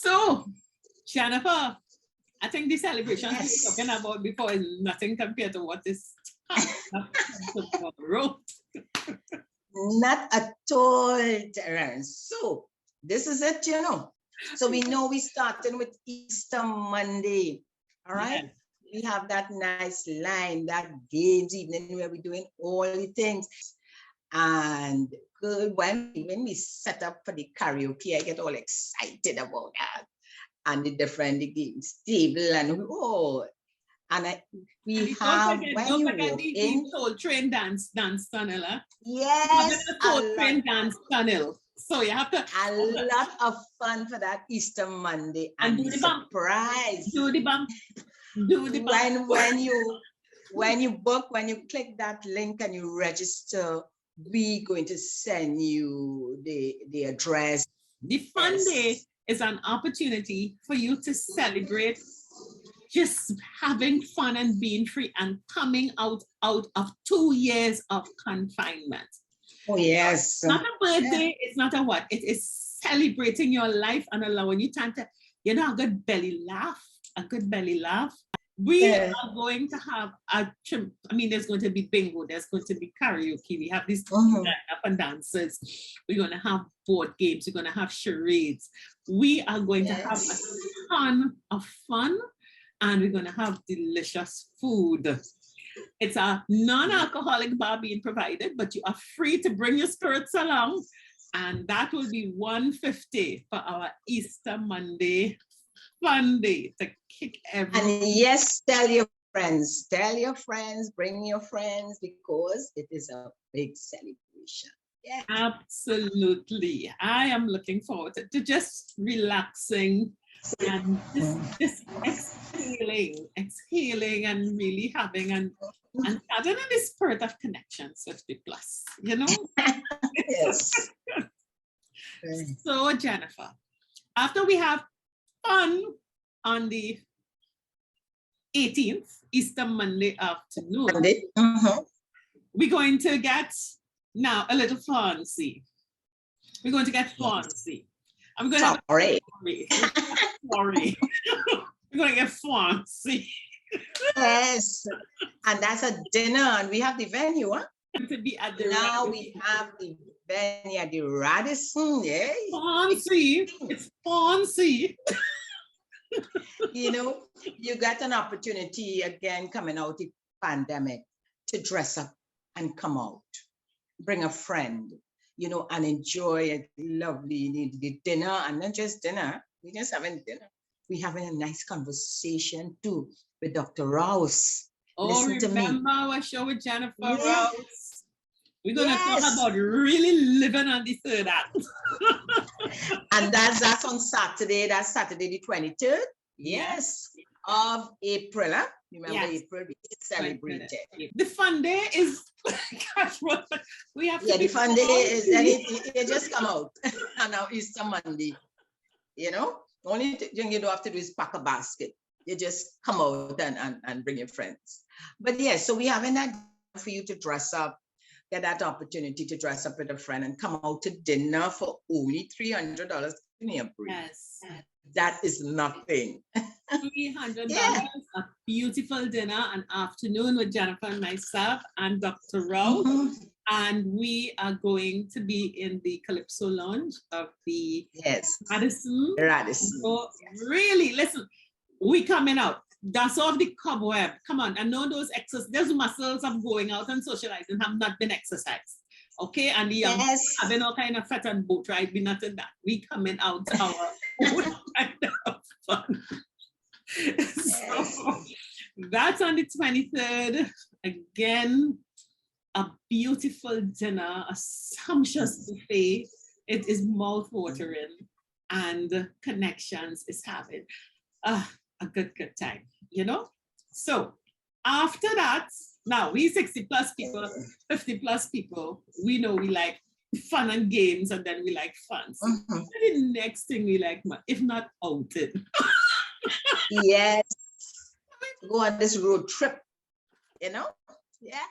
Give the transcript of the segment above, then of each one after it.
So, Jennifer, I think the celebration Yes. we were talking about before is nothing compared to what is tomorrow. Not at all, Terence. So this is it, you know. So we know we started with Easter Monday. All right. Yes. We have that nice line, that games evening where we're doing all the things. And good when we set up for the karaoke, I get all excited about that. And the different games table and we have when you walk in. The Soul Train dance tunnel. Yes, The Soul Train dance tunnel. So you have to a lot of fun for that Easter Monday and do the the bump. surprise. Do the bump. Do the bump. When you book, when you click that link and you register, we're going to send you the address. The fun day is an opportunity for you to celebrate just having fun and being free and coming out of 2 years of confinement. Oh, yes. It's not a birthday, it's not a what, it is celebrating your life and allowing you time to, a good belly laugh, We are going to have there's going to be bingo, there's going to be karaoke, we have these up and dances, we're going to have board games, we're going to have charades. We are going to have a ton of fun and we're going to have delicious food. It's a non-alcoholic bar being provided, but you are free to bring your spirits along. And that will be $150 for our Easter Monday fun day to kick everything. And yes, tell your friends, bring your friends, because it is a big celebration. Yeah. Absolutely. I am looking forward to just relaxing and just exhaling and really having and having the spirit of connections with the plus, Yes. So Jennifer, after we have fun on the 18th, Easter Monday afternoon, we're going to get now a little fancy. We're going to get fancy. I'm going to sorry. Sorry. We're going to get fancy. Yes. And that's a dinner, and we have the venue, huh? To be at the now Radisson. We have the venue at the Radisson. Yeah. Fancy. It's fancy. You got an opportunity again coming out of the pandemic to dress up and come out. Bring a friend, and enjoy a lovely the dinner, and not just dinner. We just having dinner. We're having a nice conversation too with Dr. Rouse. Listen to me. Remember our show with Jennifer Rouse? We're going to talk about really living on the third act. And that's on Saturday. That's Saturday the 23rd. Yes. Of April. Huh? Remember April, we celebrated. The fun day is, we have to the fun day is that it just come out on our Easter Monday. Only thing you don't have to do is pack a basket. You just come out and bring your friends. But yes, so we having that for you to dress up, get that opportunity to dress up with a friend and come out to dinner for only $300. Yes. That is nothing. $300, a beautiful dinner, an afternoon with Jennifer and myself and Dr. Rowe. And we are going to be in the Calypso Lounge of the Radisson. So really, listen, we coming out. That's off the cobweb. Come on, I know those muscles of going out and socializing have not been exercised. Okay, and the young having all kind of fat and boat ride, be not in that. We coming out our own kind of fun. So that's on the 23rd. Again, a beautiful dinner, a sumptuous buffet. It is mouth-watering, and Connections is having a good time, So after that, now we 60 plus people, 50 plus people, we know we like fun and games, and then we like fun. So the next thing we like, if not outed. Yes. Go on this road trip, Yeah.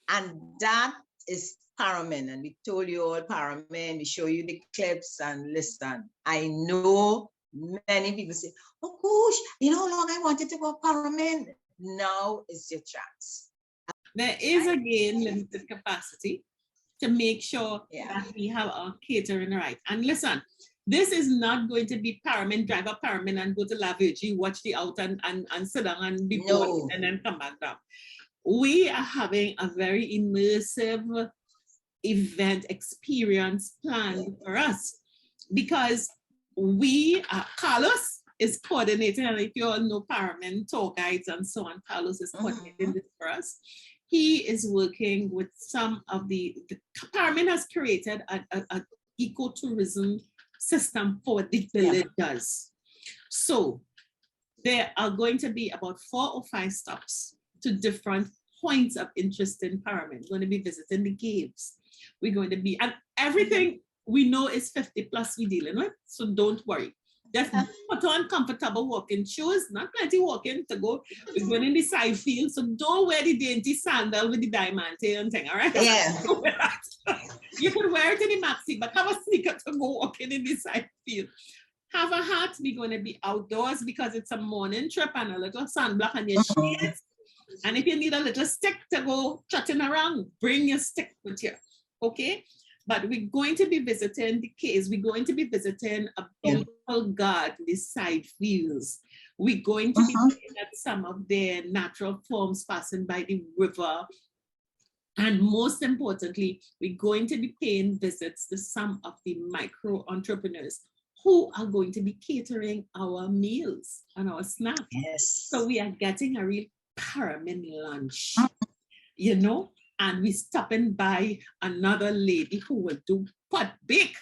And that is paramount. And we told you all paramount. We show you the clips, and listen, I know Many people say, oh gosh, you know how long I wanted to go Parliament. Now is your chance. There is again limited capacity to make sure that we have our catering right. And listen, this is not going to be Parliament, drive up Parliament and go to La Virgie, watch the out and sit down and be bored and then come back down. We are having a very immersive event experience planned for us because we, Carlos is coordinating, and if you all know Parliament tour guides and so on, Carlos is coordinating this for us. He is working with some of the Parliament has created an ecotourism system for the villagers. So there are going to be about 4 or 5 stops to different points of interest in Parliament. We're going to be visiting the caves. We're going to be, and everything we know is 50 plus we're dealing with, so don't worry. Just put on comfortable walking shoes, not plenty walking to go. We're going in the side field, so don't wear the dainty sandal with the diamante and thing, all right? Yeah. You could wear it in the maxi, but have a sneaker to go walking in the side field. Have a hat, we're going to be outdoors because it's a morning trip and a little sunblock on your shades. And if you need a little stick to go trotting around, bring your stick with you, okay? But we're going to be visiting the caves. We're going to be visiting a beautiful garden, the side fields. We're going to be looking at some of their natural forms fastened by the river. And most importantly, we're going to be paying visits to some of the micro entrepreneurs who are going to be catering our meals and our snacks. Yes. So we are getting a real Parliament lunch, you know? And we're stopping by another lady who will do pot bake.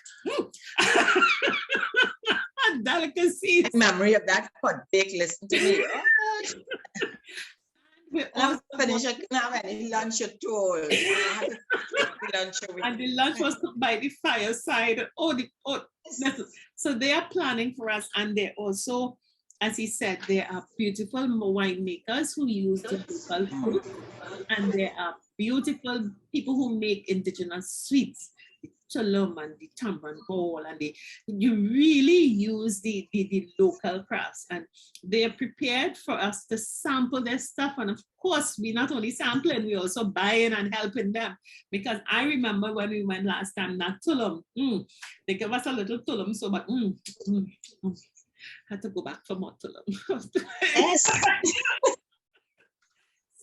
Delicacies. Memory of that pot bake, listen to me. I'm finished. I couldn't have any lunch at all. And the lunch was cooked by the fireside. So they are planning for us, and they also, as he said, there are beautiful winemakers who use the local fruit, and there are beautiful people who make indigenous sweets, the cholum and the tamarind ball, and you really use the local crafts, and they are prepared for us to sample their stuff. And of course, we not only sampling, we also buying and helping them, because I remember when we went last time, that tulum, they gave us a little tulum, so but had to go back for more tulum. Yes.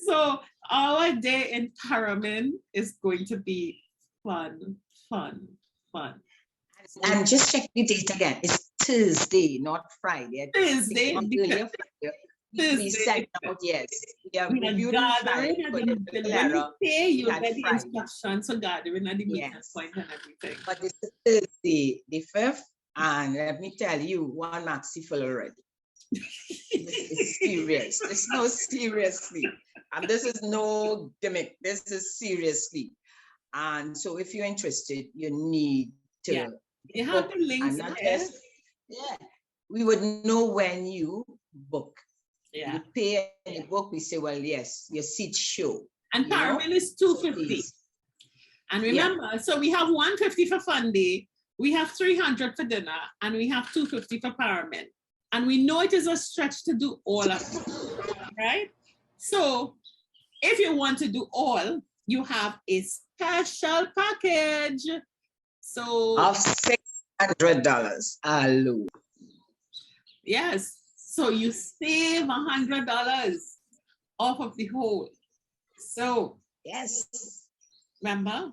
So our day in Parliament is going to be fun. And just check the date again. It's Thursday, not Friday. Thursday. We set out, yes. We are gathering at the instructions for gathering at the meeting point and everything. But it's Thursday, the 5th, and let me tell you, one maxi full already. It's serious. It's no seriously. And this is no gimmick. This is seriously. And so if you're interested, you need to. You have the links there. We would know when you book. Yeah. You pay and you book, we say, well, yes, your seats show. And Parliament is $250. And remember, so we have $150 for fun day, we have $300 for dinner, and we have $250 for Parliament. And we know it is a stretch to do all of it, right? So if you want to do all, you have a special package. So of $600. Hello. Yes. So you save $100 off of the whole. So yes, remember,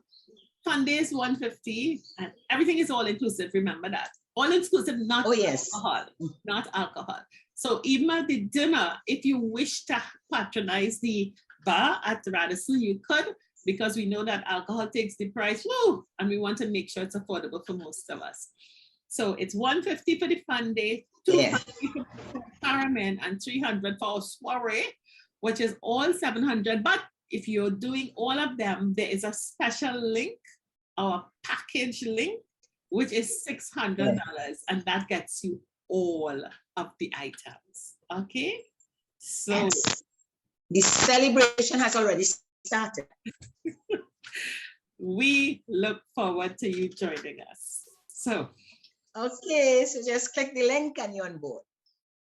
fun day is $150, and everything is all inclusive. Remember that. All inclusive, not alcohol, not alcohol. So even at the dinner, if you wish to patronize the bar at Radisson, you could, because we know that alcohol takes the price, and we want to make sure it's affordable for most of us. So it's $150 for the fun day, $250 for Parliament, and $300 for soiree, which is all $700. But if you're doing all of them, there is a special link, our package link, which is $600, and that gets you all of the items. Okay, so the celebration has already started. We look forward to you joining us. So Okay, so just click the link and you're on board.